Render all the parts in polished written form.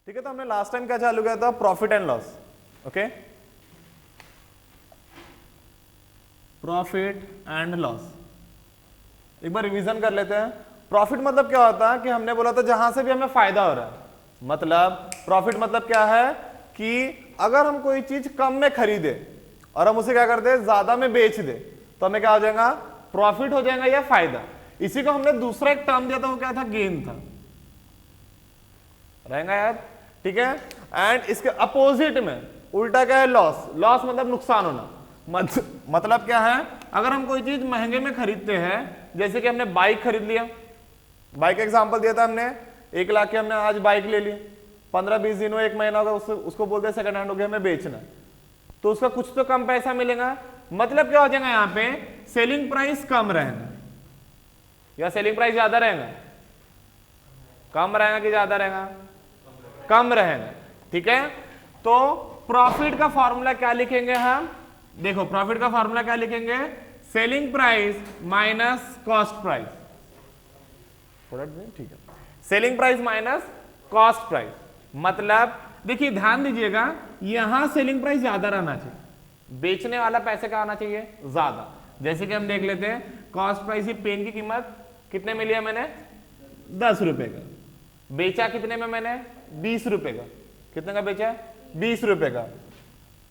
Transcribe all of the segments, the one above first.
ठीक है, तो हमने लास्ट टाइम क्या चालू किया था, profit and loss. Okay, profit and loss एक बार रिवीजन कर लेते हैं। प्रॉफिट मतलब क्या होता है कि हमने बोला था जहां से भी हमें फायदा हो रहा है, मतलब प्रॉफिट मतलब क्या है कि अगर हम कोई चीज कम में खरीदे और हम उसे क्या कर दे, ज्यादा में बेच दे, तो हमें क्या हो जाएगा, प्रॉफिट हो जाएगा या फायदा। इसी को हमने दूसरा एक टर्म दिया था, वो क्या था, गेन था, रहेगा याद, ठीक है। एंड इसके अपोजिट में उल्टा क्या है, लॉस। लॉस मतलब नुकसान होना। मतलब क्या है, अगर हम कोई चीज महंगे में खरीदते हैं, जैसे कि हमने बाइक खरीद लिया, बाइक का एग्जांपल दिया था हमने, 1 लाख की हमने आज बाइक ले ली, 15-20 दिन हो, 1 महीना होगा, उसको बोलते हैं सेकंड हैंड हो गया, हमें बेचना, तो उसका कुछ तो कम पैसा मिलेगा। मतलब क्या हो जाएगा, यहाँ पे सेलिंग प्राइस कम रहेगा या सेलिंग प्राइस ज्यादा रहेगा, कम रहेगा कि ज्यादा रहेगा, कम रहेगा, ठीक है। तो प्रॉफिट का फॉर्मूला क्या लिखेंगे हम, देखो प्रॉफिट का फॉर्मूला क्या लिखेंगे, selling price minus cost price, थोड़ा ठीक है, selling price minus cost price. मतलब देखिए ध्यान दीजिएगा, यहां सेलिंग प्राइस ज्यादा रहना चाहिए, बेचने वाला पैसे का आना चाहिए ज्यादा। जैसे कि हम देख लेते हैं, कॉस्ट प्राइस, ये पेन की कीमत कितने में लिया मैंने, 10 रुपए का, बेचा कितने में मैंने, 20 रुपए का, कितने का बेचा, 20 रुपए का,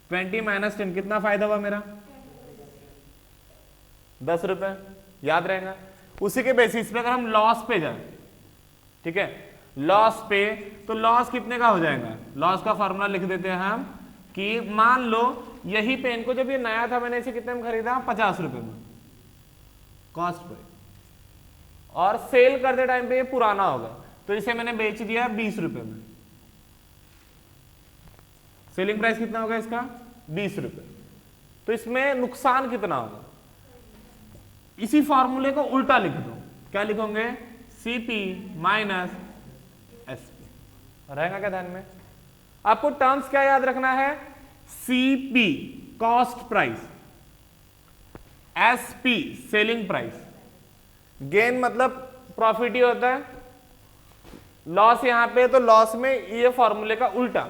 20 माइनस 10 कितना फायदा हुआ मेरा, 10 रुपए, याद रहेगा। उसी के बेसिस पे अगर हम लॉस पे जाए, ठीक है, लॉस पे, तो लॉस कितने का हो जाएगा, लॉस का फॉर्मूला लिख देते हैं हम कि मान लो यही पेन को जब ये नया था, मैंने इसे कितने में खरीदा, 50 रुपए में कॉस्ट पे, और सेल करते टाइम पे ये पुराना होगा, तो इसे मैंने बेच दिया 20 रुपए में, सेलिंग प्राइस कितना होगा इसका, 20 रुपए, तो इसमें नुकसान कितना होगा। इसी फॉर्मूले को उल्टा लिख दो, क्या लिखोगे, सीपी माइनस एसपी, रहेगा क्या ध्यान में। आपको टर्म्स क्या याद रखना है, CP cost price, SP selling price, gain मतलब प्रॉफिट ही होता है, लॉस यहां पे, तो लॉस में ये फॉर्मूले का उल्टा,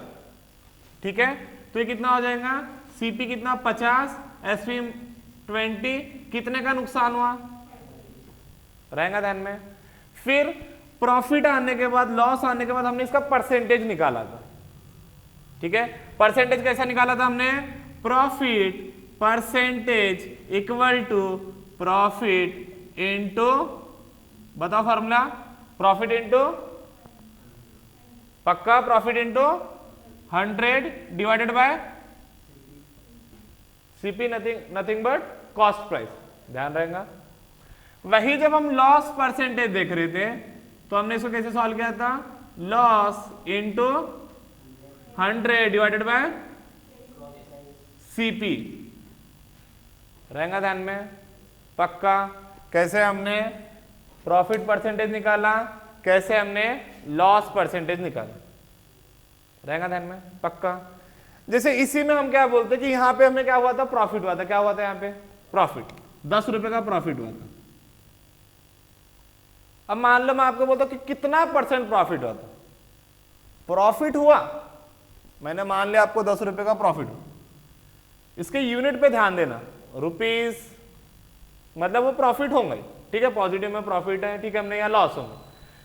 ठीक है। तो ये कितना हो जाएगा, सीपी कितना 50, एसपी 20, कितने का नुकसान हुआ, रहेगा ध्यान में। फिर प्रॉफिट आने के बाद, लॉस आने के बाद हमने इसका परसेंटेज निकाला था, ठीक है। परसेंटेज कैसा निकाला था हमने, profit percentage equal to profit into, बताओ फॉर्मूला, प्रॉफिट इनटू, पक्का profit into 100 divided by CP, nothing but cost price, ध्यान रहेगा। वही जब हम लॉस परसेंटेज देख रहे थे, तो हमने इसको कैसे सॉल्व किया था, loss into 100 divided by CP, रहेगा ध्यान में, पक्का। कैसे हमने प्रॉफिट परसेंटेज निकाला, कैसे हमने लॉस परसेंटेज निकाला, रहेगा ध्यान में, पक्का। जैसे इसी में हम क्या बोलते हैं कि यहां पे हमें क्या हुआ था, प्रॉफिट हुआ था, क्या हुआ था यहां पे, प्रॉफिट 10 रुपए का प्रॉफिट हुआ था। अब मान लो मैं आपको बोलता हूं कि कितना परसेंट प्रॉफिट हुआ था, प्रॉफिट हुआ, मैंने मान लिया आपको 10 रुपए का प्रॉफिट हुआ, इसके यूनिट पे ध्यान देना, रुपीस, मतलब वो प्रॉफिट होंगे, ठीक है, पॉजिटिव में प्रॉफिट है, ठीक है, हमने यहां लॉस होंगे।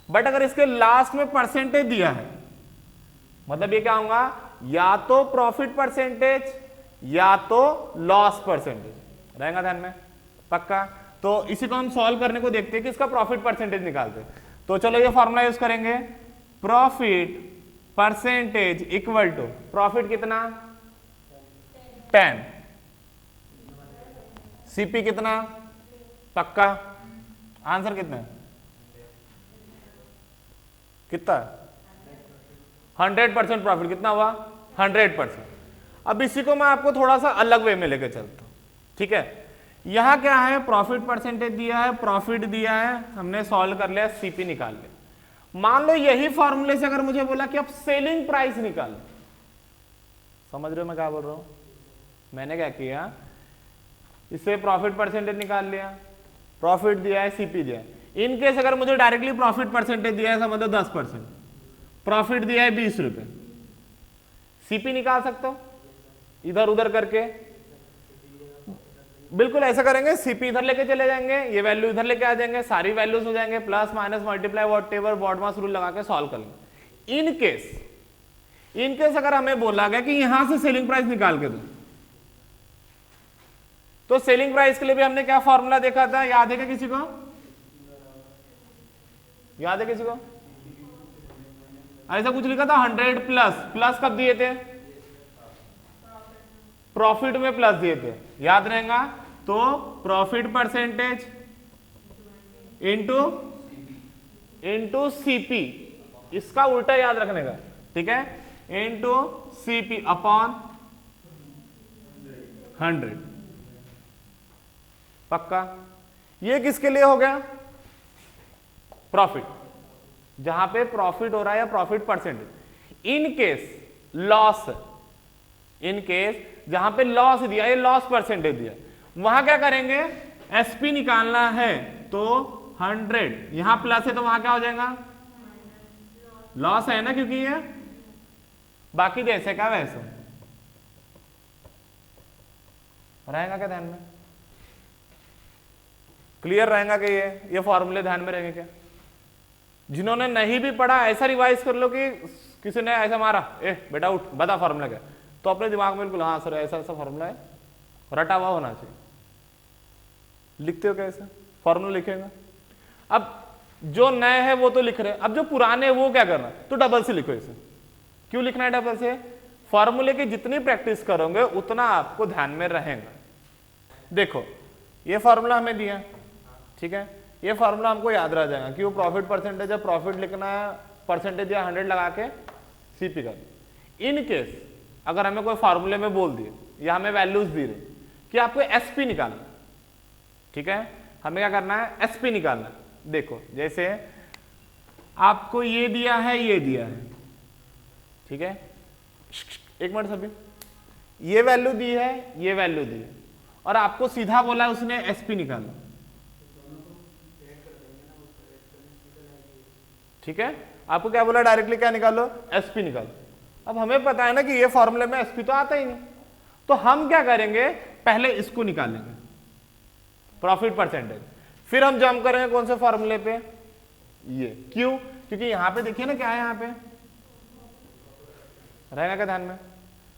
बट अगर इसके लास्ट में परसेंटेज दिया है, मतलब ये क्या होगा, या तो प्रॉफिट परसेंटेज या तो लॉस परसेंटेज, रहेगा ध्यान में, पक्का। तो इसी को हम सॉल्व करने को देखते हैं कि इसका प्रॉफिट परसेंटेज निकालते हैं। तो चलो ये फॉर्मूला यूज करेंगे, profit percentage equal to, profit कितना 10, सीपी कितना, पक्का, आंसर कितना है, कितना 100% प्रॉफिट, कितना हुआ 100%। अब इसी को मैं आपको थोड़ा सा अलग वे में लेकर चलता हूं, ठीक है। यहां क्या है, प्रॉफिट परसेंटेज दिया है, प्रॉफिट दिया है, हमने सॉल्व कर लिया, सीपी निकाल लिया। मान लो यही फॉर्मूले से अगर मुझे बोला कि अब सेलिंग प्राइस निकाल, समझ रहे हो मैं क्या बोल रहा हूं, मैंने क्या किया, इससे प्रॉफिट परसेंटेज निकाल लिया, प्रॉफिट दिया है, सीपी दिया है। इन केस अगर मुझे डायरेक्टली प्रॉफिट परसेंटेज दिया है, समझ लो 10%, प्रॉफिट दिया है 20 रुपए, सीपी निकाल सकते हो इधर उधर करके, बिल्कुल ऐसा करेंगे, सीपी इधर लेके चले जाएंगे, ये वैल्यू इधर लेके आ जाएंगे, सारी वैल्यूज हो जाएंगे, plus minus multiply whatever BODMAS rule लगा के सॉल्व कर लेंगे। इन केस अगर हमें बोला गया कि यहां से सेलिंग प्राइस निकाल के दो, तो सेलिंग प्राइस के लिए भी हमने क्या फॉर्मूला देखा था, याद है क्या किसी को? याद है किसी को? ऐसा कुछ लिखा था 100 प्लस, प्लस कब दिए थे? प्रॉफिट में प्लस दिए थे, याद रहेगा? तो प्रॉफिट परसेंटेज इनटू सीपी, इसका उल्टा याद रखने का, ठीक है? इनटू सीपी अपॉन 100, पक्का? ये किसके लिए हो गया? प्रॉफिट, जहां पे प्रॉफिट हो रहा है या profit percentage. In case laws, in case जहां पे लॉस दिया, ये लॉस परसेंटेज दिया, वहां क्या करेंगे? एसपी निकालना है तो 100, यहां प्लस है तो वहां क्या हो जाएगा? लॉस है ना, क्योंकि ये बाकी जैसे का वैसे रहेगा। क्या ध्यान में क्लियर रहेगा कि ये फॉर्मूले ध्यान में रहेंगे क्या? जिन्होंने नहीं भी पढ़ा ऐसा रिवाइज कर लो कि किसी ने ऐसा मारा, बेटा उठ बता फॉर्मूला क्या, तो अपने दिमाग में बिल्कुल हाँ सर ऐसा ऐसा फॉर्मूला है, रटा हुआ होना चाहिए। लिखते हो कैसे? फॉर्मूला लिखेगा। अब जो नए है वो तो लिख रहे, अब जो पुराने है वो क्या करना, तो डबल से लिखो इसे। क्यों लिखना है डबल से? फॉर्मूले की जितनी प्रैक्टिस करोगे उतना आपको ध्यान में रहेगा। देखो ये फॉर्मूला हमें दिया, ठीक है, ये फॉर्मूला हमको याद रह जाएगा कि वो प्रॉफिट परसेंटेज है, प्रॉफिट लिखना है, परसेंटेज या 100 लगा के सीपी का। इन केस अगर हमें कोई फॉर्मूले में बोल दिए या हमें वैल्यूज दी रही कि आपको एसपी निकालना, ठीक है, हमें क्या करना है? एसपी निकालना। देखो जैसे आपको ये दिया है, ये दिया है, ठीक है, एक मिनट सभी, ये वैल्यू दी है, ये वैल्यू दी है, और आपको सीधा बोला है उसने एसपी निकालना, ठीक है, आपको क्या बोला? डायरेक्टली क्या निकालो? एसपी निकालो। अब हमें पता है ना कि ये फॉर्मूले में एसपी तो आता ही नहीं, तो हम क्या करेंगे? पहले इसको निकालेंगे, प्रॉफिट परसेंटेज, फिर हम जंप करेंगे कौन से फॉर्मूले पे? ये। क्यों? क्योंकि यहां पे देखिए ना क्या है, यहां पे रहेगा क्या ध्यान में?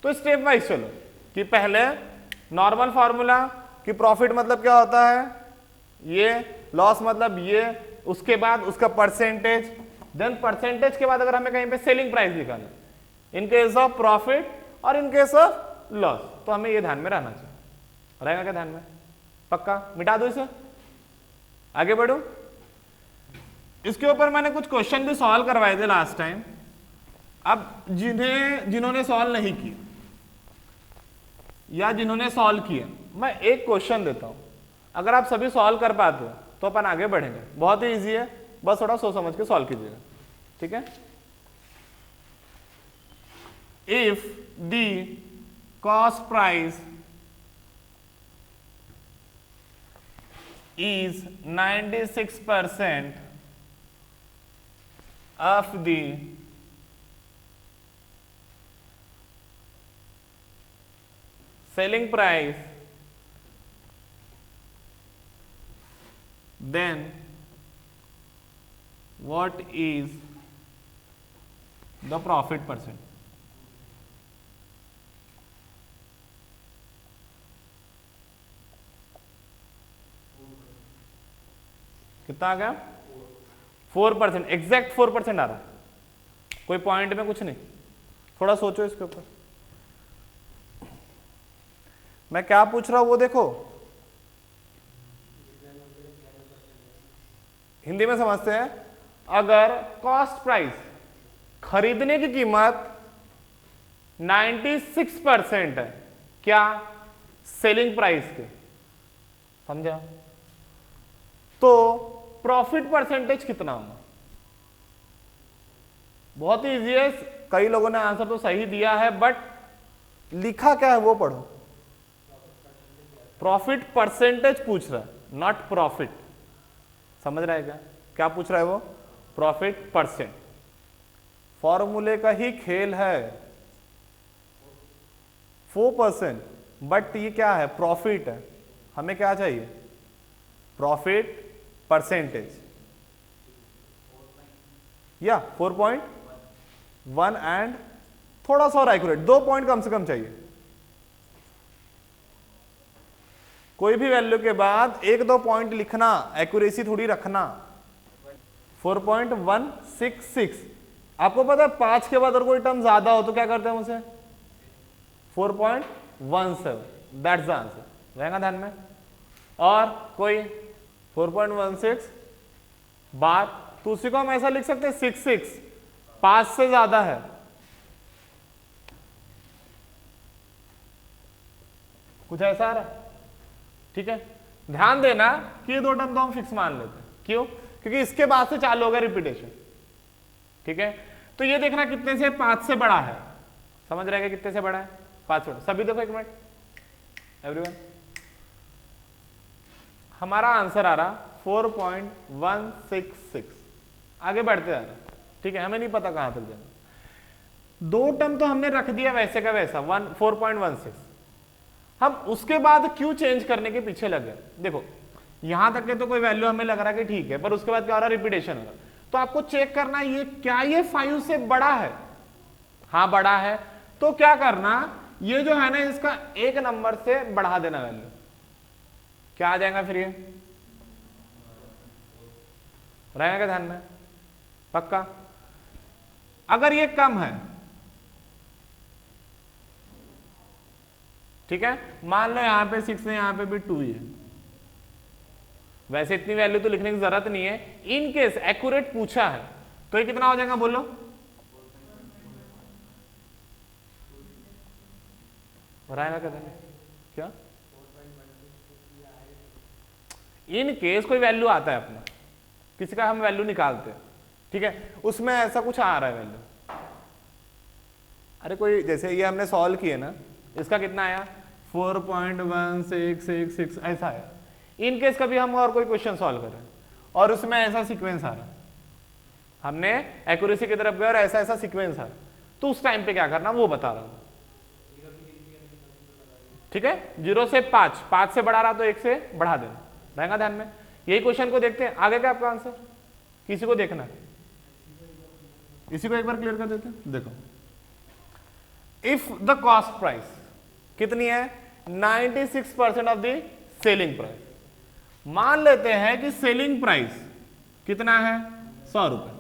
तो स्टेप वाइज चलो कि पहले नॉर्मल फॉर्मूला कि प्रॉफिट मतलब क्या होता है, ये, लॉस मतलब ये, उसके बाद उसका परसेंटेज, देन परसेंटेज के बाद अगर हमें कहीं पे सेलिंग प्राइस निकालना, इन केस ऑफ प्रॉफिट और इन केस ऑफ लॉस, तो हमें ये ध्यान में रहना चाहिए। रहेगा क्या ध्यान में? पक्का? मिटा दो इसे, आगे बढ़ो। इसके ऊपर मैंने कुछ क्वेश्चन भी सॉल्व करवाए थे लास्ट टाइम। अब जिन्होंने सॉल्व नहीं किए या जिन्होंने सॉल्व किए, मैं एक क्वेश्चन देता हूं, अगर आप सभी सॉल्व कर पाते हो तो अपन आगे बढ़ेंगे। बहुत ही इजी है, बस थोड़ा सोच समझ के सॉल्व कीजिएगा, ठीक है? If the cost price is 96% of the selling price, then what is the profit percent? कितना आ गया? 4%, एग्जैक्ट 4% आ रहा, कोई पॉइंट में कुछ नहीं। थोड़ा सोचो इसके ऊपर, मैं क्या पूछ रहा हूं वो देखो, हिंदी में समझते हैं। अगर कॉस्ट प्राइस, खरीदने की कीमत 96% है, क्या? सेलिंग प्राइस के, समझा? तो प्रॉफिट परसेंटेज कितना होगा? बहुत ही इजी है, कई लोगों ने आंसर तो सही दिया है, बट लिखा क्या है वो पढ़ो। प्रॉफिट परसेंटेज पूछ रहा है, नॉट प्रॉफिट। समझ रहा है क्या? क्या पूछ रहा है वो? Profit percent. फॉर्मूले का ही खेल है। 4%, बट ये क्या है, प्रॉफिट है, हमें क्या चाहिए, प्रॉफिट परसेंटेज, या 4.1 एंड थोड़ा सा और एक्यूरेट, 2 पॉइंट कम से कम चाहिए। कोई भी वैल्यू के बाद 1-2 पॉइंट लिखना, एक्यूरेसी थोड़ी रखना। 4.166, आपको पता है 5 के बाद और कोई टर्म ज्यादा हो तो क्या करते हैं उसे, 4.17, दैट्स द आंसर, रहेगा ध्यान में। और कोई 4.16 बार, तो उसी को हम ऐसा लिख सकते हैं 66, 5 से ज्यादा है, कुछ ऐसा आ रहा है, ठीक है। ध्यान देना कि ये 2 टर्म तो हम फिक्स मान लेते हैं, क्यों, क्योंकि इसके बाद से चालू होगा रिपीटेशन, ठीक है। तो ये देखना कितने से, 5 से बड़ा है, समझ रहे हैं कितने से बड़ा है, 5 से बड़ा, सभी देखो 1 मिनट एवरीवन, हमारा आंसर आ रहा 4.166, आगे बढ़ते जा रहे, ठीक है, हमें नहीं पता कहां तक जाना। 2 टर्म तो हमने रख दिया वैसे का वैसा 4.16, हम उसके बाद क्यों चेंज करने के पीछे लगे, देखो यहां तक के तो कोई वैल्यू हमें लग रहा है कि ठीक है, पर उसके बाद क्या हो रहा है, रिपीटेशन हो रहा है, तो आपको चेक करना है ये क्या ये 5 से बड़ा है, हाँ बड़ा है, तो क्या करना, ये जो है ना इसका 1 नंबर से बढ़ा देना वैल्यू, क्या आ जाएगा फिर, ये रहेगा ध्यान में, पक्का। अगर ये कम है, ठीक है, मान लो यहां पे 6 है, यहां पे भी 2 ही है, वैसे इतनी वैल्यू तो लिखने की जरूरत नहीं है, इन केस एक्यूरेट पूछा है तो ये कितना हो जाएगा बोलो, रहेगा क्या, इन केस कोई वैल्यू आता है अपना, किसी का हम वैल्यू निकालते हैं, ठीक है, उसमें ऐसा कुछ आ रहा है वैल्यू, अरे कोई जैसे ये हमने सॉल्व किए ना, इसका कितना आया 4.1666 ऐसा आया, इन केस कभी हम और कोई क्वेश्चन सॉल्व करें और उसमें ऐसा सीक्वेंस आ रहा, हमने एक्यूरेसी की तरफ गए और ऐसा ऐसा सीक्वेंस आ रहा, तो उस टाइम पे क्या करना वो बता रहा हूं, ठीक है। 0 से 5 से बढ़ा रहा तो 1 से बढ़ा देना, रहेगा ध्यान में। यही क्वेश्चन को देखते हैं आगे का आपका आंसर, किसी को देखना है, इसी को एक बार क्लियर कर देते हैं, देखो इफ द कॉस्ट प्राइस कितनी है, 96% ऑफ द सेलिंग प्राइस, मान लेते हैं कि सेलिंग प्राइस कितना है 100 रुपए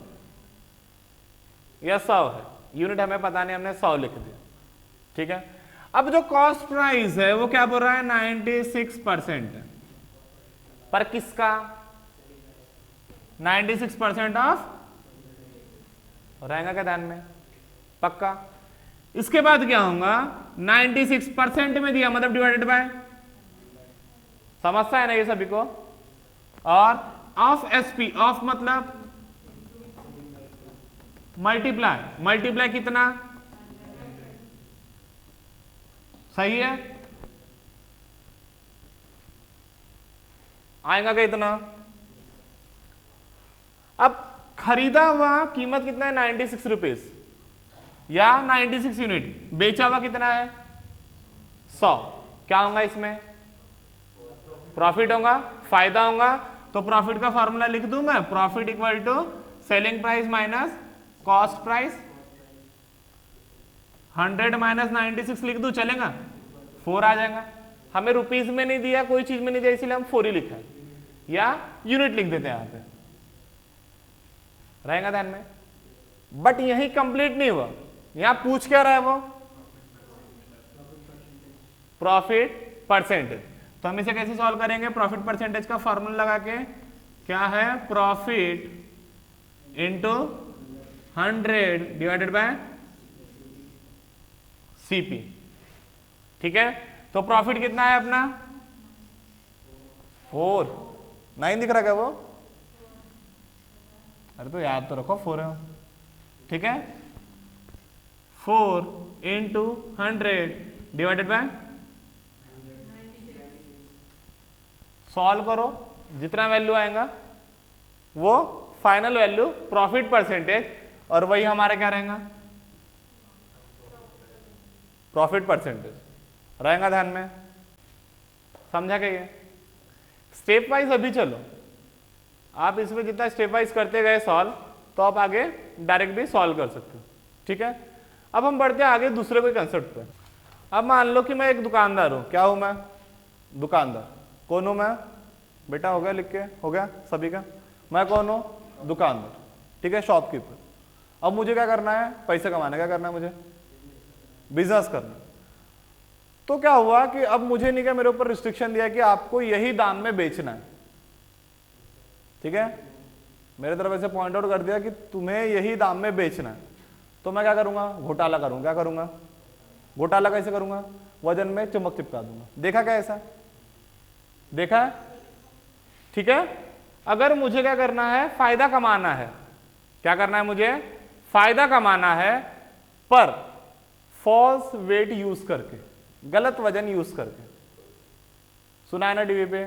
या 100 है, यूनिट हमें पता नहीं, हमने 100 लिख दिया, ठीक है। अब जो कॉस्ट प्राइस है वो क्या बोल रहा है 96% है, पर किसका, 96% ऑफ, रहेगा क्या ध्यान में, पक्का। इसके बाद क्या होगा, 96% में दिया मतलब डिवाइडेड बाय, समझता है ना ये सभी को, और ऑफ एसपी, ऑफ मतलब मल्टीप्लाई, मल्टीप्लाई कितना, सही है, आएगा क्या इतना। अब खरीदा हुआ कीमत कितना है 96 रुपीज या 96 यूनिट, बेचा हुआ कितना है 100, क्या होगा इसमें, प्रॉफिट होगा, फायदा होगा, तो प्रॉफिट का फॉर्मूला लिख दूं मैं, profit equal to selling price minus cost price, 100 minus 96 लिख दूं चलेगा, 4 आ जाएगा, हमें रुपीस में नहीं दिया, कोई चीज में नहीं दिया, इसलिए हम 4 ही लिखा है, या यूनिट लिख देते हैं यहां पे, रहेगा ध्यान में। बट यही कंप्लीट नहीं हुआ, यहां पूछ क्या रहा है वो, प्रॉफिट परसेंटेज, तो हम इसे कैसे सॉल्व करेंगे, प्रॉफिट परसेंटेज का फॉर्मूला लगा के, क्या है profit into 100 divided by CP, ठीक है। तो प्रॉफिट कितना है अपना 4, 9 दिख रहा क्या वो, अरे तो याद तो रखो 4 है, ठीक है, 4 इंटू 100 डिवाइडेड बाय, सॉल्व करो, जितना वैल्यू आएगा वो फाइनल वैल्यू प्रॉफिट परसेंटेज और वही हमारा क्या रहेगा, प्रॉफिट परसेंटेज रहेगा। ध्यान में समझा क्या ये? स्टेप वाइज अभी चलो, आप इसमें जितना स्टेप वाइज करते गए सॉल्व, तो आप आगे डायरेक्ट भी सॉल्व कर सकते हो। ठीक है, अब हम बढ़ते हैं आगे दूसरे कोई कंसेप्ट पे। अब मान लो कि मैं एक दुकानदार हूं। क्या हूं मैं? दुकानदार। कौन हूं मैं? बेटा हो गया, लिख के हो गया सभी का। मैं कौन हूं? दुकानदार। ठीक है, शॉपकीपर। अब मुझे क्या करना है? पैसे कमाना। क्या करना है मुझे? बिजनेस करना। तो क्या हुआ कि अब मुझे नहीं, क्या मेरे ऊपर रिस्ट्रिक्शन दिया कि आपको यही दाम में बेचना है। ठीक है, मेरे तरफ ऐसे पॉइंट आउट कर दिया कि तुम्हें यही दाम में बेचना है। तो मैं क्या करूंगा? घोटाला करूंगा। क्या करूंगा? घोटाला कैसे करूंगा? वजन में चमक चिपका दूंगा। देखा क्या ऐसा? देखा है? ठीक है, अगर मुझे क्या करना है? फायदा कमाना है। क्या करना है मुझे? फायदा कमाना है, पर फॉल्स वेट यूज करके, गलत वजन यूज करके। सुना है ना टीवी पे,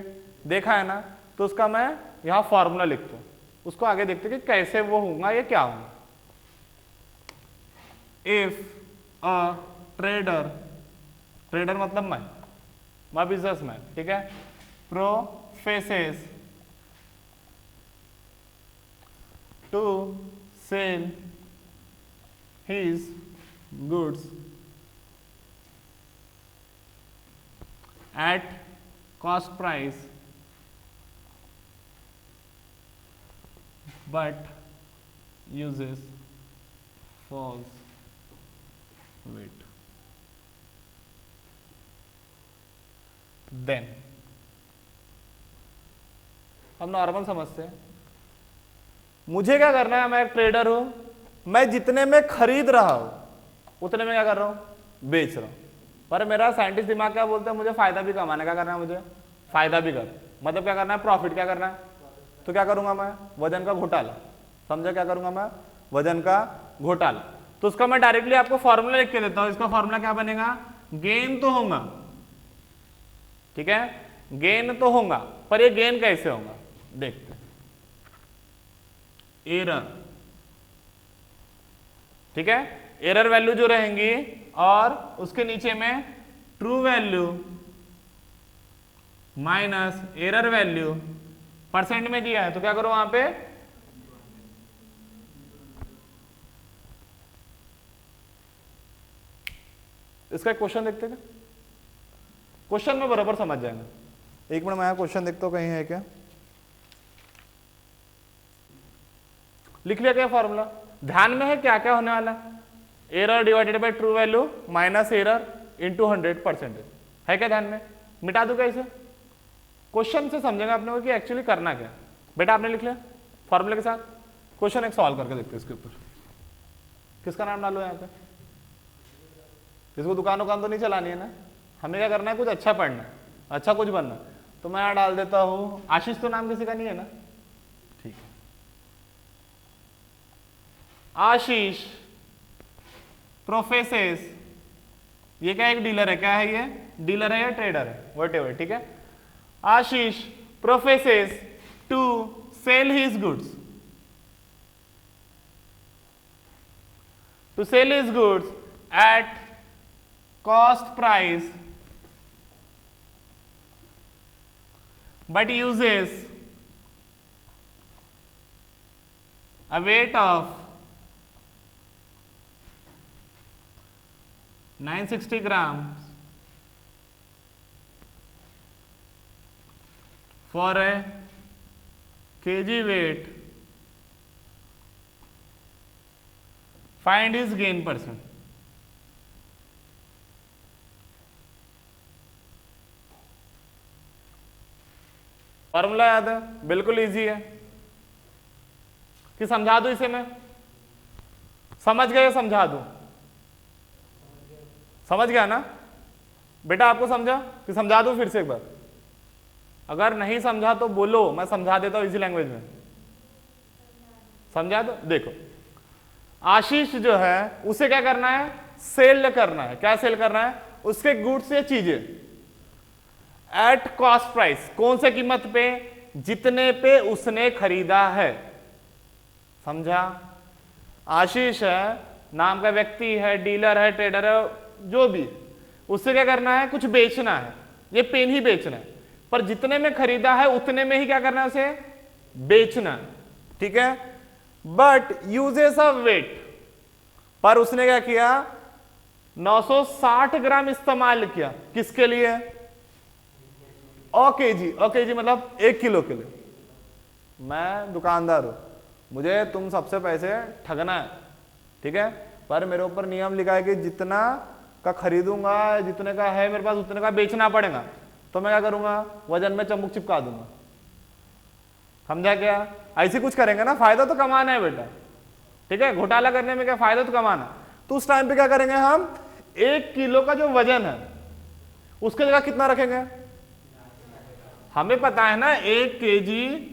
देखा है ना? तो उसका मैं यहां फॉर्मूला लिखता हूं, उसको आगे देखते कि कैसे वो होगा, ये क्या होगा। इफ अ ट्रेडर, ट्रेडर मतलब मैं बिजनेसमैन, ठीक है, professes to sell his goods at cost price but uses false weight, then अब नॉर्मल समझते हैं। मुझे क्या करना है? मैं एक ट्रेडर हूं, मैं जितने में खरीद रहा हूं उतने में क्या कर रहा हूं? बेच रहा हूं। पर मेरा साइंटिस्ट दिमाग क्या बोलता है? मुझे फायदा भी कमाना। क्या करना है मुझे? फायदा भी कर, मतलब क्या करना है? प्रॉफिट। क्या करना है? तो क्या करूंगा मैं? वजन का घोटाला। समझा? क्या करूंगा मैं? वजन का घोटाला। तो उसका मैं डायरेक्टली आपको फॉर्मूला लिख के देता हूं। इसका फॉर्मूला क्या बनेगा? गेन तो होगा, ठीक है, गेन तो होगा, पर ये गेन कैसे होगा देखते हैं। एरर, ठीक है, एरर वैल्यू जो रहेंगी और उसके नीचे में true value minus error value percent में दिया है, तो क्या करो वहां पे? इसका एक क्वेश्चन देखते हैं, क्वेश्चन में बराबर समझ जाएंगे। एक मिनट, मैं यहां क्वेश्चन देखता हूं कहीं है क्या। लिख लिया क्या फॉर्मूला? ध्यान में है क्या क्या होने वाला? Error divided by true value minus error into 100%। है क्या ध्यान में? मिटा दूं क्या इसे? क्वेश्चन से समझेंगे अपने को कि एक्चुअली करना क्या। बेटा आपने लिख लिया फॉर्मूले के साथ? क्वेश्चन एक सॉल्व करके देखते हैं इसके ऊपर। किसका नाम डालो यहाँ पे? इसको दुकान तो नहीं चलानी है ना, हमें क्या करना है? कुछ अच्छा पढ़ना है, अच्छा कुछ बनना। तो मैं यहाँ डाल देता हूं आशीष। तो नाम किसी का नहीं है ना? ठीक है, आशीष प्रोफेसेस, ये क्या एक डीलर है? क्या है ये? डीलर है या ट्रेडर है? व्हाटएवर, ठीक है। Ashish professes to sell his goods, to sell his goods at cost price but uses a weight of 960 grams for a kg weight. Find his gain percent. Formula याद है? बिल्कुल इजी है कि समझा दूं इसे? मैं समझ गए? समझा दूं? समझ गया ना बेटा? आपको समझा कि समझा दूं फिर से एक बार? अगर नहीं समझा तो बोलो, मैं समझा देता हूं इजी लैंग्वेज में। समझा दो। देखो, आशीष जो है उसे क्या करना है? सेल करना है। क्या सेल करना है? उसके गुड्स या चीजें एट कॉस्ट प्राइस। कौन से कीमत पे? जितने पे उसने खरीदा है। समझा? आशीष है नाम का व्यक्ति है, डीलर है, ट्रेडर है, जो भी, उससे क्या करना है, कुछ बेचना है, ये पेन ही बेचना है, पर जितने में खरीदा है उतने में ही क्या करना है, उसे बेचना है, ठीक है। बट यूजेस ऑफ वेट, पर उसने क्या किया, 960 ग्राम इस्तेमाल किया, किसके लिए, केजी मतलब 1 किलो के लिए। मैं दुकानदार हूं, मुझे तुम सबसे पैसे ठगना है, ठीक है, पर मेरे ऊपर नियम लिखा है कि जितना का खरीदूंगा, जितने का है मेरे पास उतने का बेचना पड़ेगा, तो मैं क्या करूंगा, वजन में चम्मुक चिपका दूंगा। समझा क्या, ऐसे कुछ करेंगे ना, फायदा तो कमाना है बेटा, ठीक है, घोटाला करने में क्या फायदा तो कमाना। तो उस टाइम पे क्या करेंगे हम, 1 किलो का जो वजन है उसके जगह कितना रखेंगे, हमें पता है ना 1 केजी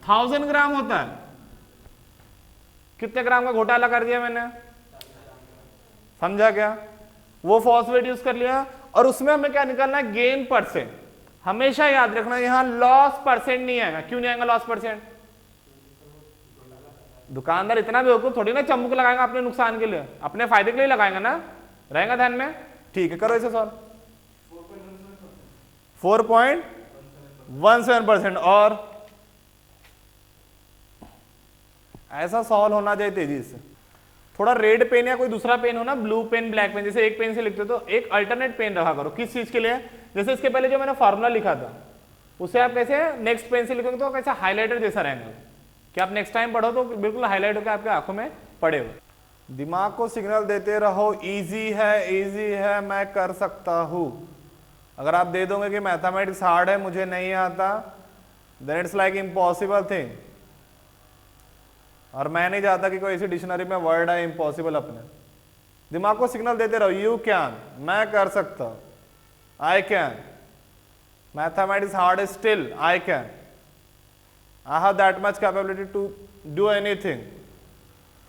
1000 ग्राम होता है, कितने ग्राम का घोटाला कर दिया मैंने, समझा क्या, वो फॉस्फेट यूज कर लिया, और उसमें हमें क्या निकालना है, गेन परसेंट। हमेशा याद रखना यहां लॉस परसेंट नहीं आएगा, क्यों नहीं आएगा लॉस परसेंट, दुकानदार इतना बेवकूफ थोड़ी ना चम्मुक लगाएगा अपने नुकसान के लिए, अपने फायदे के लिए लगाएगा ना, रहेगा ध्यान में, ठीक है, करो इसे सॉल्व। 4.17%, और ऐसा सॉल्व होना चाहिए तेजी से। थोड़ा रेड पेन या कोई दूसरा पेन हो ना, ब्लू पेन, ब्लैक पेन, जैसे एक पेन से लिखते हो तो एक अल्टरनेट पेन रखा करो, किस चीज के लिए, जैसे इसके पहले जो मैंने फॉर्मूला लिखा था उसे आप कैसे नेक्स्ट पेन से लिखोगे तो कैसा हाईलाइटर जैसा रहेगा, कि आप नेक्स्ट टाइम पढ़ो तो बिल्कुल हाईलाइट होकर आपके आंखों में पड़े हो। दिमाग को सिग्नल देते रहो, इजी है, मैं कर सकता हूं। अगर आप दे दोगे कि मैथमेटिक्स हार्ड है, मुझे नहीं आता, then it's like impossible thing. और मैं नहीं चाहता कि कोई ऐसी डिक्शनरी में वर्ड है इम्पॉसिबल अपने। दिमाग को सिग्नल देते रहो, यू कैन, मैं कर सकता हूं, I can, mathematics hard still I can, I have that much capability to do anything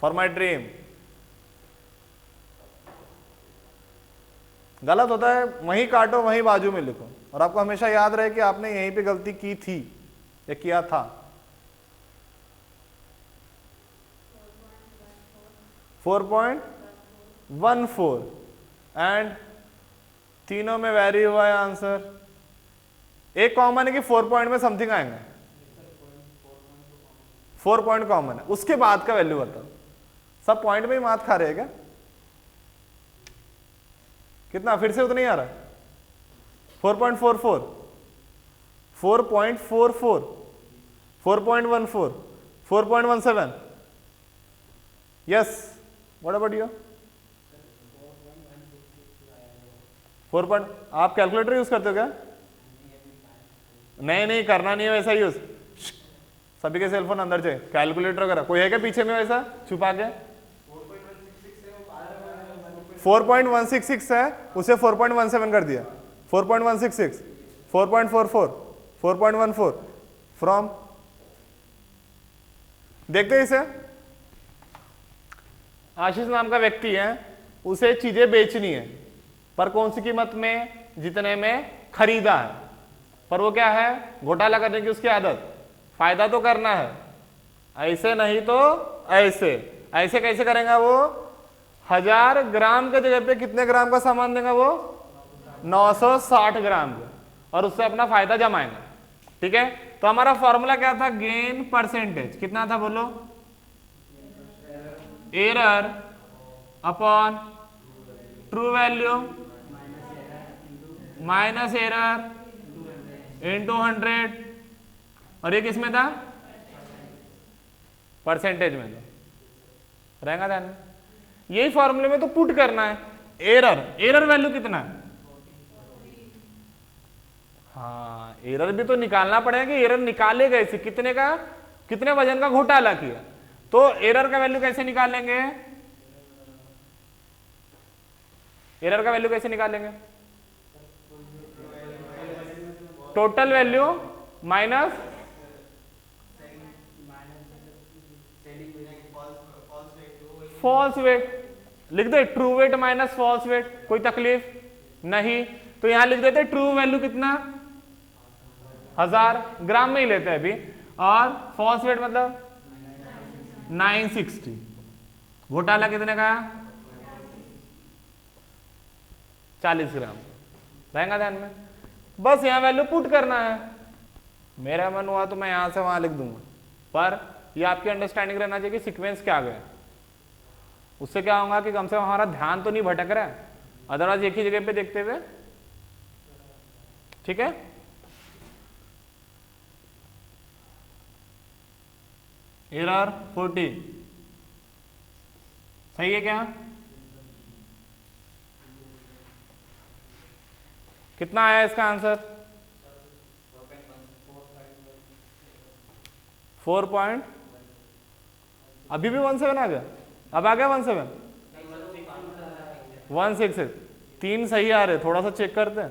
for my dream. गलत होता है वहीं काटो वहीं बाजू में लिखो, और आपको हमेशा याद रहे कि आपने यहीं पे गलती की थी या किया था। 4.14 एंड तीनों में वेरी हुआ है आंसर। एक कॉमन है कि 4 पॉइंट में समथिंग आएंगे, 4 पॉइंट कॉमन है, उसके बाद का वैल्यू बताओ। सब पॉइंट में ही मात खा रहे हैं क्या, कितना फिर से उतना ही आ रहा है, 4.44, 4.44, 4.14, 4.17, यस, व्हाट अबाउट यू, 4. आप कैलकुलेटर यूज करते हो क्या, नहीं करना नहीं है वैसा यूज, सभी के सेलफोन अंदर चाहिए, कैलकुलेटर वगैरह कोई है क्या पीछे में वैसा छुपा के, 4.166 है, उसे 4.17 कर दिया, 4.166, 4.44, 4.14 फ्रॉम, देखते हैं इसे। आशीष नाम का व्यक्ति है, उसे चीजें बेचनी है, पर कौन सी कीमत में, जितने में खरीदा है, पर वो क्या है, घोटाला करने की उसकी आदत, फायदा तो करना है, ऐसे नहीं तो ऐसे, ऐसे कैसे करेगा वो, 1000 ग्राम के जगह पे कितने ग्राम का सामान देगा वो, 960 ग्राम का, और उससे अपना फायदा जमाएगा, ठीक है। तो हमारा फॉर्मूला क्या था, गेन परसेंटेज, कितना था बोलो, error upon true value minus error into 100, और ये किस में था, परसेंटेज में था, रहेगा ध्यान में। यही फॉर्मूले में तो पुट करना है, एरर वैल्यू कितना है, हाँ एरर भी तो निकालना पड़ेगा कि एरर निकाले कैसे, कितने का, कितने वजन का घोटाला किया, तो एरर का वैल्यू कैसे निकालेंगे, एरर का वैल्यू कैसे निकालेंगे, total value minus false weight, लिख दे true weight minus false weight, कोई तकलीफ नहीं, तो यहां लिख देते ट्रू वैल्यू कितना, 1000 ग्राम में ही लेते हैं अभी, और फॉल्स वेट मतलब 960, घोटाला कितने का? 40 ग्राम रहेगा ध्यान में। बस यहाँ वैल्यू पुट करना है। मेरा मन हुआ तो मैं यहां से वहां लिख दूंगा, पर ये आपकी अंडरस्टैंडिंग रहना चाहिए कि सीक्वेंस क्या गया। उससे क्या होगा कि कम से कम हमारा ध्यान तो नहीं भटक रहा है, अदरवाइज एक ही जगह पे देखते हुए। ठीक है, एरर 40 सही है क्या? कितना आया इसका आंसर? 4 पॉइंट, अभी भी 17 आ गया, अब आ गया 17, 166। 3 सही आ रहे, थोड़ा सा चेक करते हैं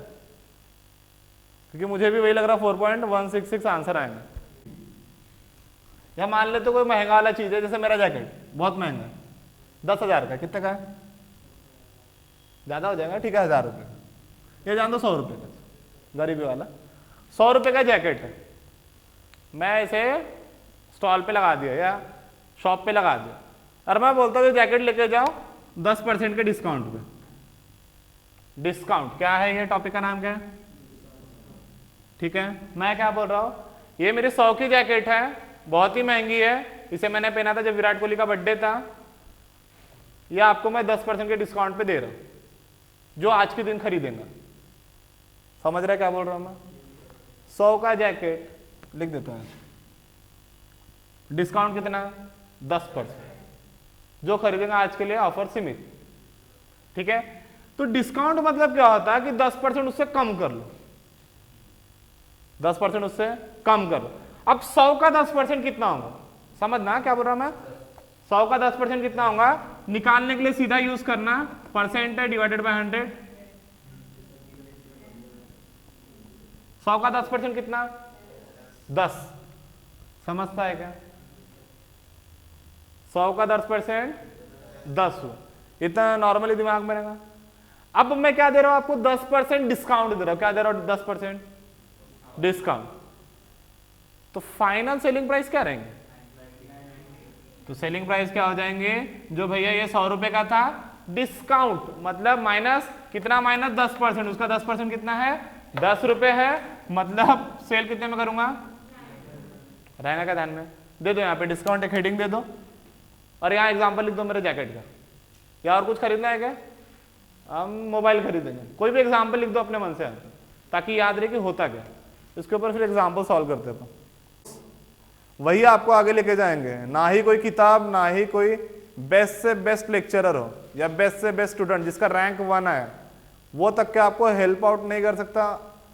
क्योंकि मुझे भी वही लग रहा 4.166 आंसर आएंगे। या मान लेते कोई महंगा वाला चीज है, जैसे मेरा जैकेट बहुत महंगा है, 10,000 का। कितने का है? ज्यादा हो जाएगा, ठीक है 1000 रुपये का। ये जान दो 100 रुपये का, गरीबी वाला 100 रुपये का जैकेट है। मैं इसे स्टॉल पे लगा दिया या शॉप पे लगा दिया, और मैं बोलता हूँ जैकेट लेके जाओ 10% के डिस्काउंट पे। डिस्काउंट क्या है? ये टॉपिक का नाम क्या है? ठीक है, मैं क्या बोल रहा हूँ, ये मेरी 100 की जैकेट है, बहुत ही महंगी है, इसे मैंने पहना था जब विराट कोहली का बर्थडे था, या आपको मैं 10% के डिस्काउंट पे दे रहा हूं, जो आज के दिन खरीदेंगे। समझ रहे क्या बोल रहा हूं मैं? 100 का जैकेट लिख देता हूं, डिस्काउंट कितना? 10%, जो खरीदेंगे आज के लिए ऑफर सीमित। ठीक है, तो डिस्काउंट मतलब क्या होता है कि 10% उससे कम कर लो, 10% उससे कम कर लो। अब 100 का 10% कितना होगा? समझना क्या बोल रहा मैं? 100 का 10% कितना होगा निकालने के लिए सीधा यूज करना परसेंट डिवाइडेड बाय 100। 100 का 10% कितना? 10। समझता है क्या? 100 का 10% 10 हुआ, इतना नॉर्मली दिमाग में रहेगा। अब मैं क्या दे रहा हूं आपको? 10% डिस्काउंट दे रहा हूं। क्या दे रहा हूं? 10% डिस्काउंट। तो फाइनल सेलिंग प्राइस क्या रहेंगे? तो सेलिंग प्राइस क्या हो जाएंगे? जो भैया ये 100 रुपए का था, डिस्काउंट मतलब माइनस कितना? माइनस 10%। उसका 10% कितना है? 10 रुपए है, मतलब सेल कितने में करूंगा? रहेगा क्या ध्यान में? दे दो यहाँ पे डिस्काउंट एक हेडिंग दे दो, और यहाँ एग्जांपल लिख दो मेरे जैकेट का। या और कुछ खरीदना है क्या? हम मोबाइल खरीदेंगे, कोई भी एग्जांपल लिख दो अपने मन से, ताकि याद रहे कि होता क्या। इसके ऊपर फिर एग्जांपल सॉल्व करते हैं, वही आपको आगे लेके जाएंगे। ना ही कोई किताब, ना ही कोई बेस्ट से बेस्ट लेक्चरर हो या बेस्ट से बेस्ट स्टूडेंट जिसका रैंक 1 है, वो तक के आपको हेल्प आउट नहीं कर सकता।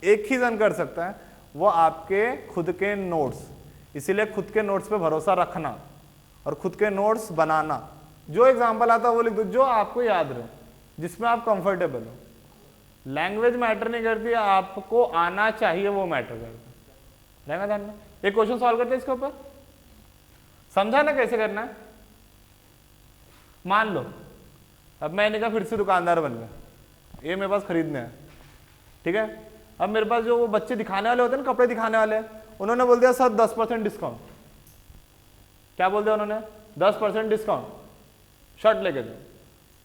एक ही जन कर सकता है, वो आपके खुद के नोट्स। इसीलिए खुद के नोट्स पे भरोसा रखना और खुद के नोट्स बनाना। जो एग्जाम्पल आता है वो लिख दो, जो आपको याद रहे, जिसमें आप कंफर्टेबल हो। लैंग्वेज मैटर नहीं करती, आपको आना चाहिए वो मैटर करता। रहेगा ध्यान में? एक क्वेश्चन सॉल्व करते हैं इसके ऊपर, समझा ना कैसे करना है? मान लो अब मैंने कहा फिर से दुकानदार बन गया, ये मेरे पास खरीदने हैं, ठीक है। अब मेरे पास जो वो बच्चे दिखाने वाले होते हैं ना, कपड़े दिखाने वाले, उन्होंने बोल दिया सर 10% डिस्काउंट। क्या बोल दिया उन्होंने? 10% डिस्काउंट, शर्ट लेके जाओ।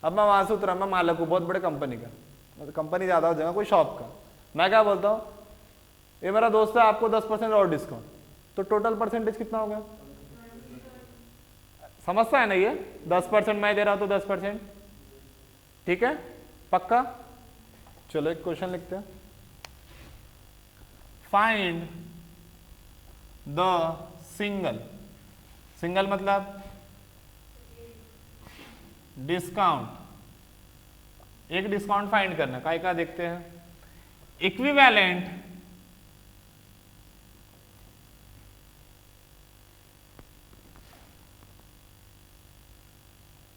अब मैं वहां से उतरा, मैं मालक हूँ बहुत बड़े कंपनी का, कंपनी ज्यादा हो जाएगा कोई शॉप का। मैं क्या बोलता हूँ, ये मेरा दोस्त है, आपको 10% और डिस्काउंट, तो टोटल परसेंटेज कितना हो गया? समझता है ना ये? 10% मैं दे रहा हूं तो 10%, ठीक है, पक्का। चलो एक क्वेश्चन लिखते हैं। फाइंड द सिंगल, सिंगल मतलब डिस्काउंट, एक डिस्काउंट फाइंड करना, काय का देखते हैं। Equivalent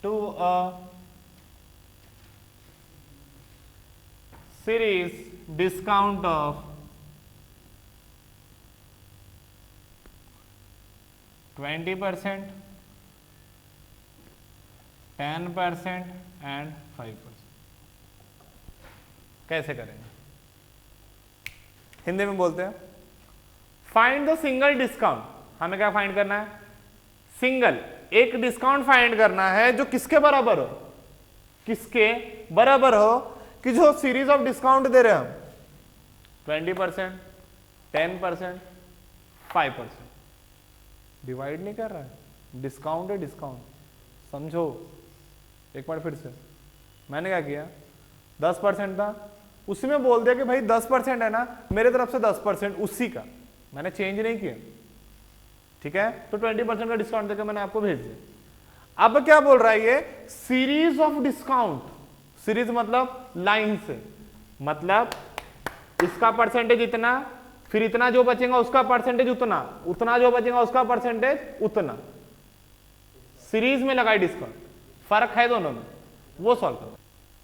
to a series discount of 20%, 10% and 5%। कैसे करेंगे? हिंदी में बोलते हैं फाइंड द सिंगल डिस्काउंट। हमें क्या फाइंड करना है? सिंगल एक डिस्काउंट फाइंड करना है जो किसके बराबर हो, किसके बराबर हो, कि जो सीरीज ऑफ डिस्काउंट दे रहे हैं हम 20%, 10%, 5%, डिवाइड नहीं कर रहा है, डिस्काउंट है डिस्काउंट, समझो। एक बार फिर से, मैंने क्या किया, 10% था, उसी में बोल दिया कि भाई 10% है ना, मेरे तरफ से 10% उसी का, मैंने चेंज नहीं किया, ठीक है। तो 20% का डिस्काउंट देकर मैंने आपको भेज दिया। अब क्या बोल रहा है ये, सीरीज ऑफ डिस्काउंट, सीरीज मतलब लाइन से, मतलब इसका परसेंटेज इतना, फिर इतना जो बचेगा उसका परसेंटेज उतना, उतना जो बचेगा उसका परसेंटेज उतना, सीरीज में लगाई डिस्काउंट, फर्क है दोनों में, वो सॉल्व करो।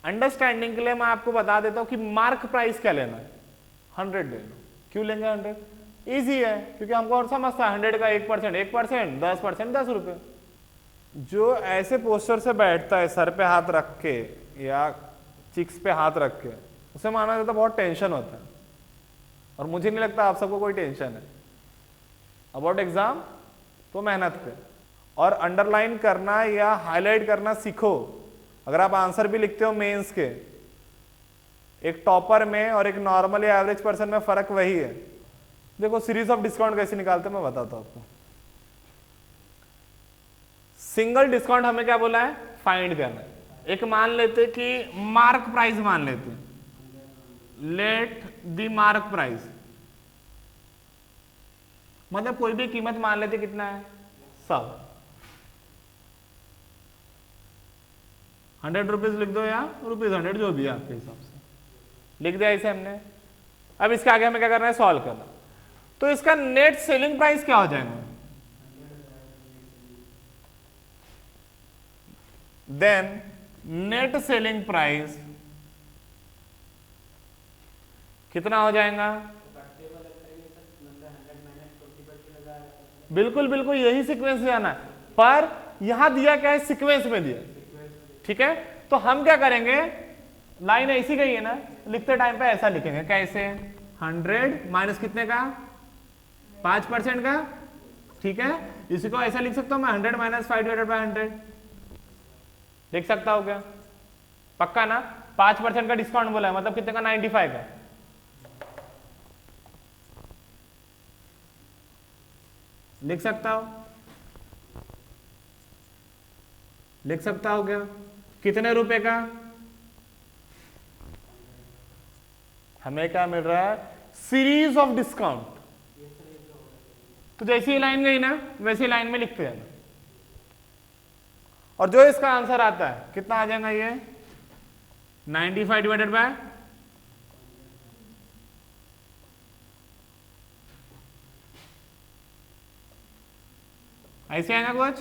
अंडरस्टैंडिंग के लिए मैं आपको बता देता हूं कि मार्क प्राइस क्या लेना है, 100 ले लो। क्यों लेंगे 100? इजी है, क्योंकि हमको और समझता है 100 का 1%, 1%, 10%, 10 रुपए। जो ऐसे पोस्टर से बैठता है सर पे हाथ रख के या चिक्स पे हाथ रख के, उसे माना जाता बहुत टेंशन होता है, और मुझे नहीं लगता आप सबको कोई टेंशन है अबाउट एग्जाम। तो मेहनत पे और अंडरलाइन करना या हाईलाइट करना सीखो। अगर आप आंसर भी लिखते हो मेंस के, एक टॉपर में और एक नॉर्मल या एवरेज पर्सन में फर्क वही है। देखो सीरीज ऑफ डिस्काउंट कैसे निकालते हैं मैं बताता हूं आपको। सिंगल डिस्काउंट हमें क्या बोला है, फाइंड करना है। एक मान लेते कि मार्क प्राइस मान लेते, लेट द मार्क प्राइस, मतलब कोई भी कीमत मान लेते, कितना है 100, 100 रुपीज लिख दो या ₹100 जो भी है आपके हिसाब से लिख दिया इसे हमने। अब इसके आगे हमें क्या करना है, सॉल्व करना। तो इसका नेट सेलिंग प्राइस क्या हो जाएगा, देन नेट सेलिंग प्राइस कितना हो जाएगा, बिल्कुल बिल्कुल यही सीक्वेंस जाना है, पर यहां दिया क्या है, सीक्वेंस में दिया, ठीक है। तो हम क्या करेंगे, लाइन ऐसी गई है ना, लिखते टाइम पे ऐसा लिखेंगे, कैसे, 100 माइनस कितने का, 5% का, ठीक है। इसी को ऐसा लिख सकता हूं मैं, 100 माइनस 5/100 लिख सकता हूं क्या, पक्का ना। 5% का डिस्काउंट बोला है, मतलब कितने का, 95 का, लिख सकता हो, लिख सकता हो क्या, कितने रुपए का, हमें क्या मिल रहा है, सीरीज ऑफ डिस्काउंट। तो जैसी लाइन गई ना वैसी लाइन में लिखते हैं, और जो इसका आंसर आता है कितना आ जाएगा, ये 95 डिवाइडेड बाय, ऐसे आएगा कुछ,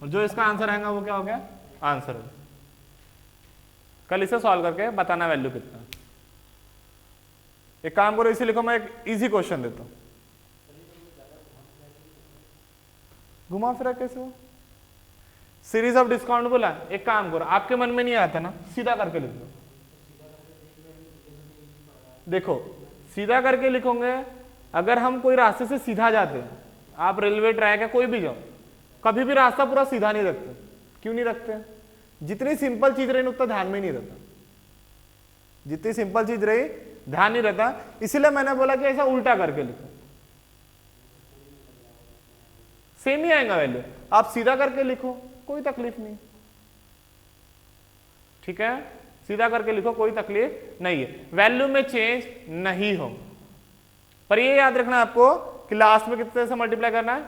और जो इसका आंसर आएगा वो क्या हो गया, आंसर है। कल इसे सॉल्व करके बताना वैल्यू कितना। एक काम करो, इसे लिखो, मैं एक इजी क्वेश्चन देता हूं। घुमा फिरा कैसे हो, सीरीज ऑफ डिस्काउंट बोला, एक काम करो, आपके मन में नहीं आता ना, सीधा करके लिख दो। देखो सीधा करके लिखोगे, अगर हम कोई रास्ते से सीधा जाते हैं, आप रेलवे ट्रैक है कोई भी जाओ, कभी भी रास्ता पूरा सीधा नहीं रखते। क्यों नहीं रखते, जितनी सिंपल चीज रही उतना ध्यान में नहीं रहता, जितनी सिंपल चीज रही ध्यान नहीं रहता। इसीलिए मैंने बोला कि ऐसा उल्टा करके लिखो, सेम ही आएगा वैल्यू। आप सीधा करके लिखो, कोई तकलीफ नहीं, ठीक है, सीधा करके लिखो, कोई तकलीफ नहीं है, वैल्यू में चेंज नहीं हो। पर ये याद रखना आपको कि लास्ट में कितने से मल्टीप्लाई करना है,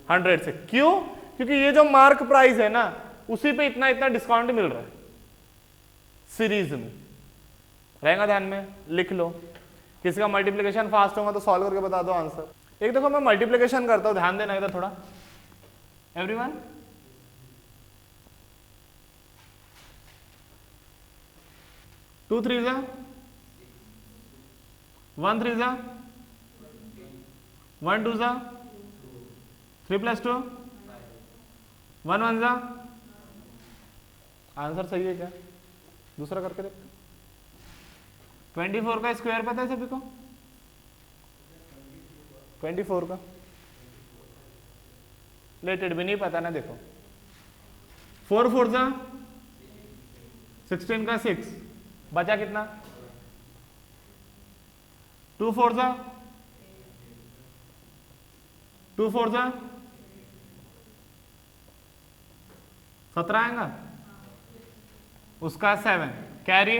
100 से। क्यों, क्योंकि ये जो मार्क प्राइस है ना, उसी पे इतना इतना डिस्काउंट मिल रहा है सीरीज में, रहेगा ध्यान में, लिख लो। किसी का मल्टीप्लिकेशन फास्ट होगा तो सॉल्व करके बता दो आंसर। एक देखो मैं मल्टीप्लिकेशन करता हूं, ध्यान देना इधर थोड़ा एवरीवन। 2 3 जा 1 3 जा 1 2 जा 3 + 2 1 1 जा। आंसर सही है क्या, दूसरा करके देख। 24 का स्क्वायर पता है सभी को, 24 का रिलेटेड भी नहीं पता ना, देखो 4 4 जा 16 का 6 बचा कितना, 2 4 जा 2 4 जा 17 आएगा, उसका 7 कैरी,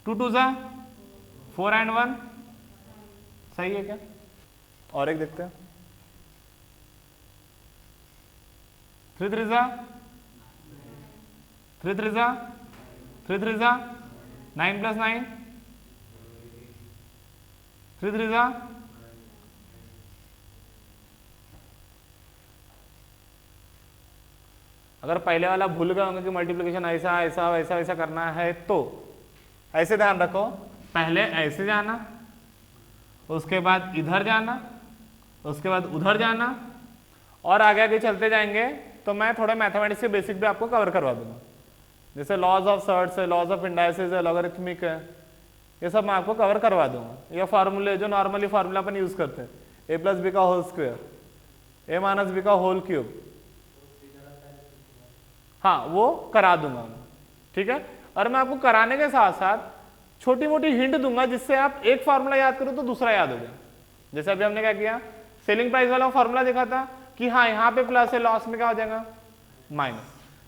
2 2 जा 4 एंड 1, सही है क्या? और एक देखते हैं, 3 3 जा 3 3 जा 3 3 जा 9 + 9 3 3 जा अगर पहले वाला भूल गए होंगे कि मल्टीप्लिकेशन ऐसा ऐसा वैसा वैसा करना है तो ऐसे ध्यान रखो, पहले ऐसे जाना, उसके बाद इधर जाना, उसके बाद उधर जाना, और आगे आगे चलते जाएंगे तो मैं थोड़े मैथमेटिक्स के बेसिक भी आपको कवर करवा दूंगा, जैसे लॉज ऑफ सर्ट्स है, लॉज ऑफ इंडाइसिस है, लॉगरिथमिक है, ये सब मैं आपको कवर करवा दूंगा। ये फार्मूले जो नॉर्मली फार्मूला अपन यूज करते हैं, a + b का होल स्क्वायर, a - b का होल क्यूब, हाँ वो करा दूंगा मैं, ठीक है। और मैं आपको कराने के साथ साथ छोटी मोटी हिंट दूंगा जिससे आप एक फार्मूला याद करो तो दूसरा याद हो जाए। जैसे अभी हमने क्या किया, सेलिंग प्राइस वाला फार्मूला देखा था कि हाँ यहाँ पे प्लस है, लॉस में क्या हो जाएगा माइनस।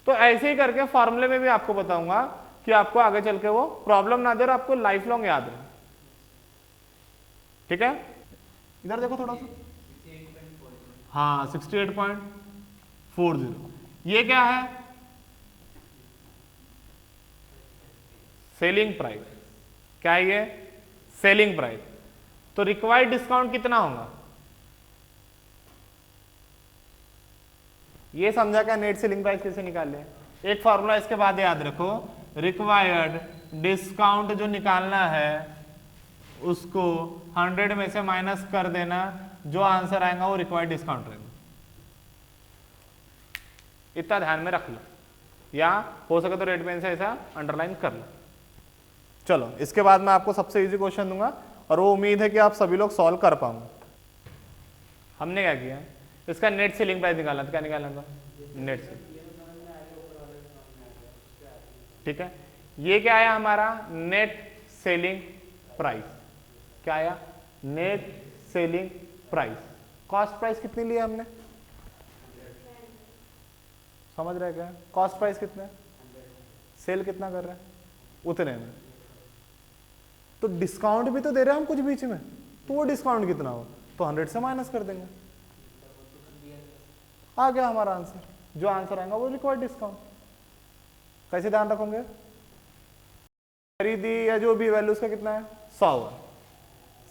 तो ऐसे ही करके फार्मूले में भी आपको बताऊंगा कि आपको आगे चल के वो प्रॉब्लम ना दे और आपको लाइफ लॉन्ग याद रहे, ठीक है। इधर देखो थोड़ा सा, हाँ 68.40, ये क्या है, सेलिंग प्राइस। क्या है ये, सेलिंग प्राइस। तो रिक्वायर्ड डिस्काउंट कितना होगा, ये समझा क्या, नेट सेलिंग प्राइस कैसे निकाले। एक फॉर्मूला इसके बाद याद रखो, रिक्वायर्ड डिस्काउंट जो निकालना है उसको 100 में से माइनस कर देना, जो आंसर आएगा वो रिक्वायर्ड डिस्काउंट रहेगा। इतना ध्यान में रख लो, या हो सके तो रेड पेन से ऐसा अंडरलाइन कर लो। चलो इसके बाद मैं आपको सबसे इजी क्वेश्चन दूंगा और वो उम्मीद है कि आप सभी लोग सॉल्व कर पाओगे। हमने क्या किया, इसका नेट सेलिंग प्राइस निकालना था, क्या निकालना था, नेट सेलिंग, ठीक है। ये क्या आया हमारा, नेट सेलिंग प्राइस। क्या आया, net selling price. Cost price कितनी लिया हमने, समझ रहे क्या, कॉस्ट प्राइस कितने, सेल कितना कर रहे हैं उतने में, तो डिस्काउंट भी तो दे रहे हैं हम कुछ बीच में, तो वो डिस्काउंट कितना हो, तो 100 से माइनस कर देंगे, आ गया हमारा आंसर। जो आंसर आएगा वो रिक्वायर्ड डिस्काउंट। कैसे ध्यान रखोगे, खरीदी या जो भी वैल्यू उसका कितना है 100 है,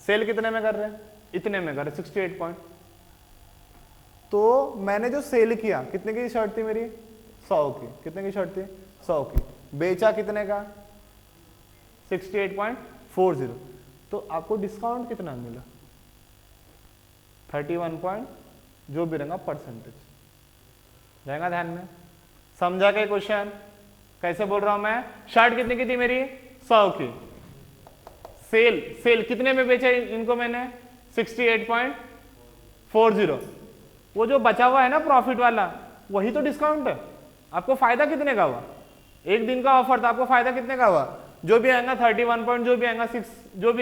सेल कितने में कर रहे हैं, इतने में कर रहे हैं 68 पॉइंट। तो मैंने जो सेल किया, कितने की शर्ट थी मेरी, 100 की, कितने की शर्ट थी 100 की, बेचा कितने का 68.40, तो आपको डिस्काउंट कितना मिला 31 पॉइंट जो भी रहेगा परसेंटेज रहेगा, ध्यान में समझा क्या क्वेश्चन। कैसे बोल रहा हूं मैं, शर्ट कितने की थी मेरी 100 की, सेल कितने में बेचा इनको मैंने 68.40, वो जो बचा हुआ है ना प्रॉफिट वाला वही तो डिस्काउंट है। आपको फायदा कितने का हुआ, एक दिन का ऑफर था, आपको फायदा कितने का हुआ, जो भी आएगा 31 पॉइंट, जो भी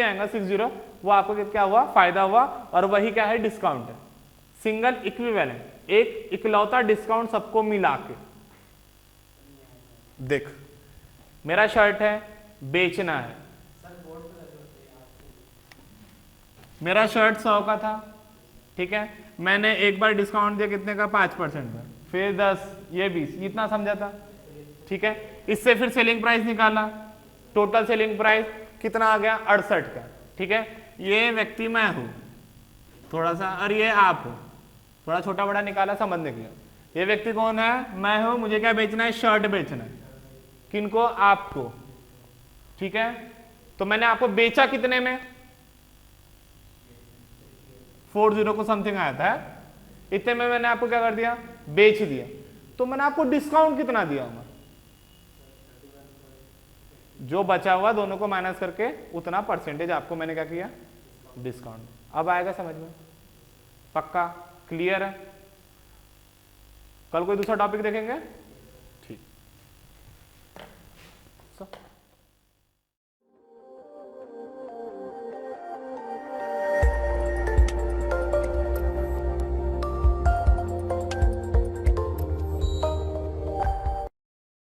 आएगा 60 वो आपको क्या हुआ, फायदा हुआ, और वही क्या है, डिस्काउंट है। सिंगल इक्विवेलेंट, एक इकलौता डिस्काउंट सबको मिला के। देख मेरा शर्ट है, बेचना है, मेरा शर्ट 100 का था, ठीक है, मैंने एक बार डिस्काउंट दिया कितने का 5% का, फिर 10, ये 20, इतना समझा था, ठीक है। इससे फिर सेलिंग प्राइस निकाला, टोटल सेलिंग प्राइस कितना आ गया 68 का, ठीक है। ये व्यक्ति मैं हूं थोड़ा सा, और ये आप हो, थोड़ा छोटा बड़ा निकाला समझने के लिए। ये व्यक्ति कौन है, मैं हूं, मुझे क्या बेचना है, शर्ट बेचना है, किनको, आपको, ठीक है। तो मैंने आपको बेचा कितने में, 40 को समथिंग आया था, इतने में मैंने आपको क्या कर दिया, बेच दिया। तो मैंने आपको डिस्काउंट कितना दिया होगा, जो बचा हुआ दोनों को माइनस करके उतना परसेंटेज आपको मैंने क्या किया, डिस्काउंट। अब आएगा समझ में, पक्का क्लियर है। कल कोई दूसरा टॉपिक देखेंगे। ठीक।